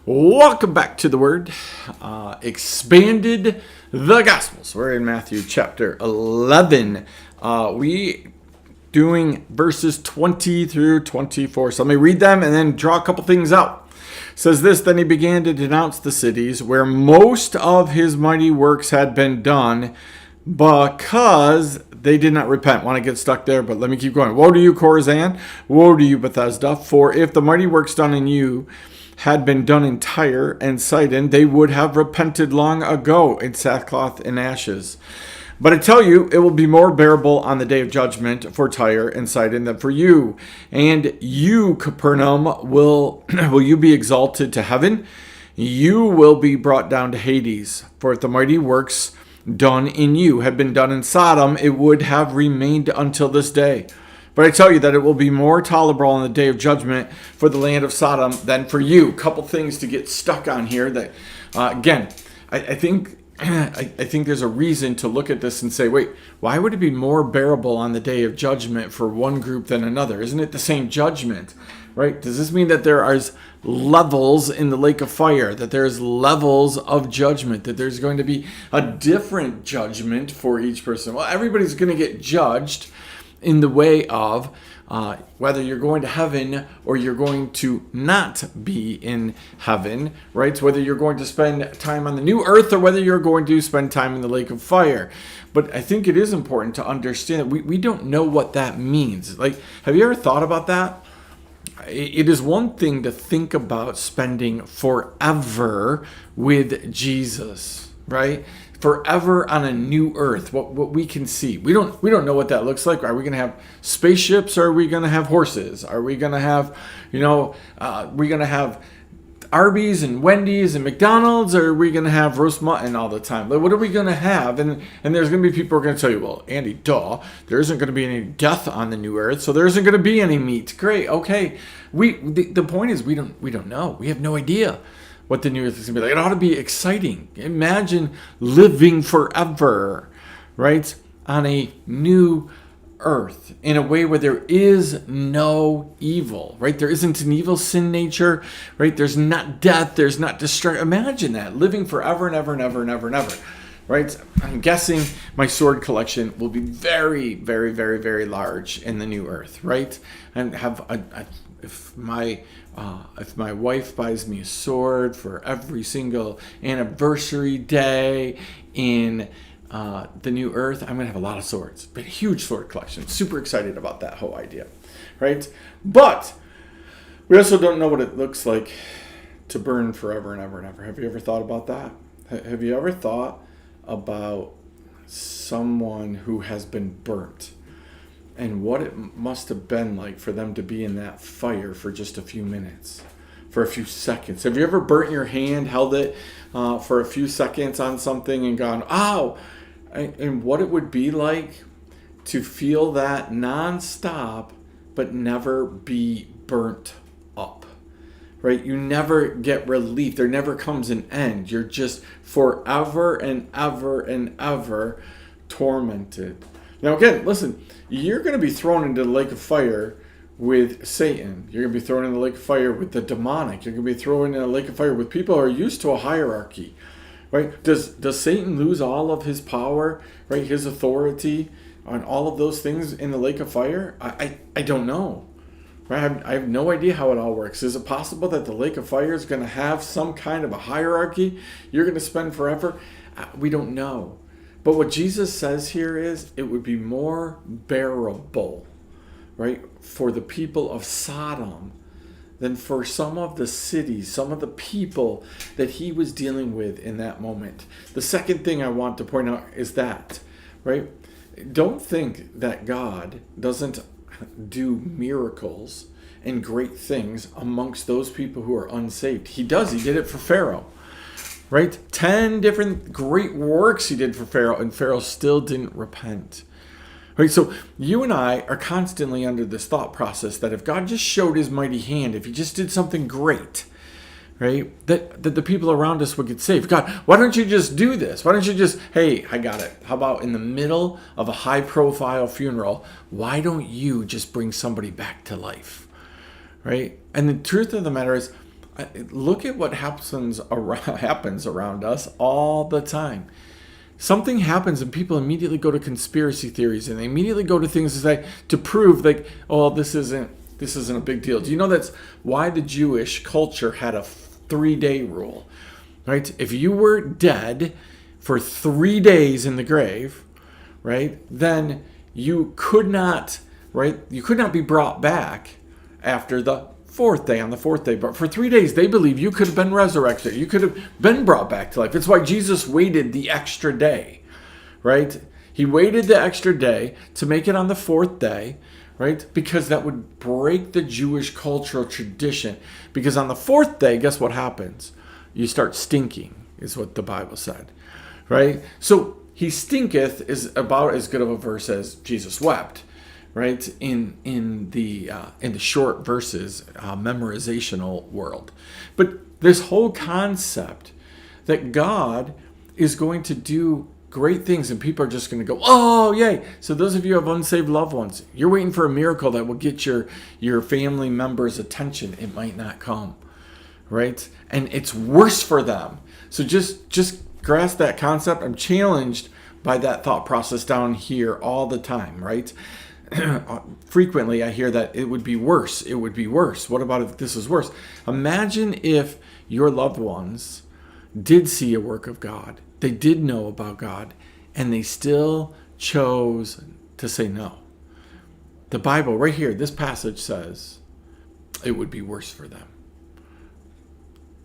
Welcome back to the Word. Expanded the Gospels. We're in Matthew chapter 11. We doing verses 20 through 24. So let me read them and then draw a couple things out. It says this, then he began to denounce the cities where most of his mighty works had been done because they did not repent. Want to get stuck there, but let me keep going. Woe to you, Chorazin! Woe to you, Bethesda! For if the mighty works done in you had been done in Tyre and Sidon, they would have repented long ago in sackcloth and ashes. But I tell you, it will be more bearable on the day of judgment for Tyre and Sidon than for you. And you, Capernaum, will you be exalted to heaven? You will be brought down to Hades. For if the mighty works done in you had been done in Sodom, it would have remained until this day. But I tell you that it will be more tolerable on the day of judgment for the land of Sodom than for you. Couple things to get stuck on here. That again, I think there's a reason to look at this and say, wait, why would it be more bearable on the day of judgment for one group than another? Isn't it the same judgment, right? Does this mean that there are levels in the lake of fire, that there's levels of judgment, that there's going to be a different judgment for each person? Well, everybody's going to get judged in the way of whether you're going to heaven or you're going to not be in heaven, right? So whether you're going to spend time on the new earth or whether you're going to spend time in the lake of fire. But I think it is important to understand that we don't know what that means. Like, have you ever thought about that? It is one thing to think about spending forever with Jesus, right? Forever on a new earth, what we can see. We don't know what that looks like. Are we going to have spaceships or are we going to have horses? Are we going to have, we're going to have Arby's and Wendy's and McDonald's, or are we going to have roast mutton all the time? Like, what are we going to have? And there's going to be people who are going to tell you, well, Andy, there isn't going to be any death on the new earth, so there isn't going to be any meat. Great, okay. The point is we don't know. We have no idea what the new earth is going to be like. It ought to be exciting. Imagine living forever, right, on a new earth in a way where there is no evil, right? There isn't an evil sin nature, right? There's not death. There's not destruction. Imagine that, living forever and ever and ever and ever and ever, right? I'm guessing my sword collection will be very, very, very, very large in the new earth, right? And have if my wife buys me a sword for every single anniversary day in the new earth, I'm going to have a lot of swords. But a huge sword collection. Super excited about that whole idea, right? But we also don't know what it looks like to burn forever and ever and ever. Have you ever thought about that? Have you ever thought about someone who has been burnt and what it must have been like for them to be in that fire for just a few minutes, for a few seconds? Have you ever burnt your hand, held it for a few seconds on something and gone, ow? And what it would be like to feel that nonstop but never be burnt up, right? You never get relief. There never comes an end. You're just forever and ever and ever tormented. Now, again, listen, you're going to be thrown into the lake of fire with Satan. You're going to be thrown in the lake of fire with the demonic. You're going to be thrown in a lake of fire with people who are used to a hierarchy, right? Does Satan lose all of his power, right? His authority on all of those things in the lake of fire? I don't know, right? I have no idea how it all works. Is it possible that the lake of fire is going to have some kind of a hierarchy you're going to spend forever? We don't know. But what Jesus says here is it would be more bearable, right, for the people of Sodom than for some of the cities, some of the people that he was dealing with in that moment. The second thing I want to point out is that, right, don't think that God doesn't do miracles and great things amongst those people who are unsaved. He does. He did it for Pharaoh. Right? 10 different great works he did for Pharaoh, and Pharaoh still didn't repent. Right? So you and I are constantly under this thought process that if God just showed his mighty hand, if he just did something great, right, that the people around us would get saved. God, why don't you just do this? Why don't you just, hey, I got it. How about in the middle of a high-profile funeral, why don't you just bring somebody back to life? Right? And the truth of the matter is, Look at what happens around us all the time. Something happens and people immediately go to conspiracy theories, and they immediately go to things to prove like, oh, this isn't a big deal. Do you know that's why the Jewish culture had a 3-day rule, right? If you were dead for 3 days in the grave, right, then you could not be brought back after the fourth day, on the fourth day. But for 3 days, they believe you could have been resurrected. You could have been brought back to life. That's why Jesus waited the extra day, right? He waited the extra day to make it on the fourth day, right? Because that would break the Jewish cultural tradition. Because on the fourth day, guess what happens? You start stinking, is what the Bible said, right? So he stinketh is about as good of a verse as Jesus wept, right? In the short verses, memorizational world. But this whole concept that God is going to do great things and people are just going to go, oh, yay. So those of you who have unsaved loved ones, you're waiting for a miracle that will get your family members' attention. It might not come, right? And it's worse for them. So just grasp that concept. I'm challenged by that thought process down here all the time, right? Frequently I hear that it would be worse. It would be worse. What about if this is worse? Imagine if your loved ones did see a work of God. They did know about God, and they still chose to say no. The Bible right here, this passage says it would be worse for them.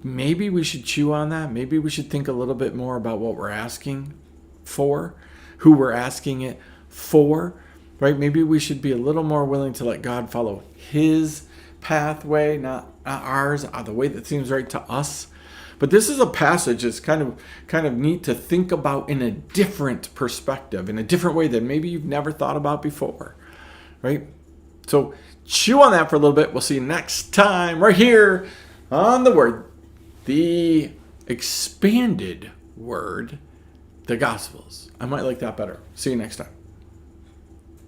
Maybe we should chew on that. Maybe we should think a little bit more about what we're asking for, who we're asking it for, right? Maybe we should be a little more willing to let God follow his pathway, not ours, the way that seems right to us. But this is a passage that's kind of neat to think about in a different perspective, in a different way that maybe you've never thought about before, right? So chew on that for a little bit. We'll see you next time right here on the Word, the expanded Word, the Gospels. I might like that better. See you next time.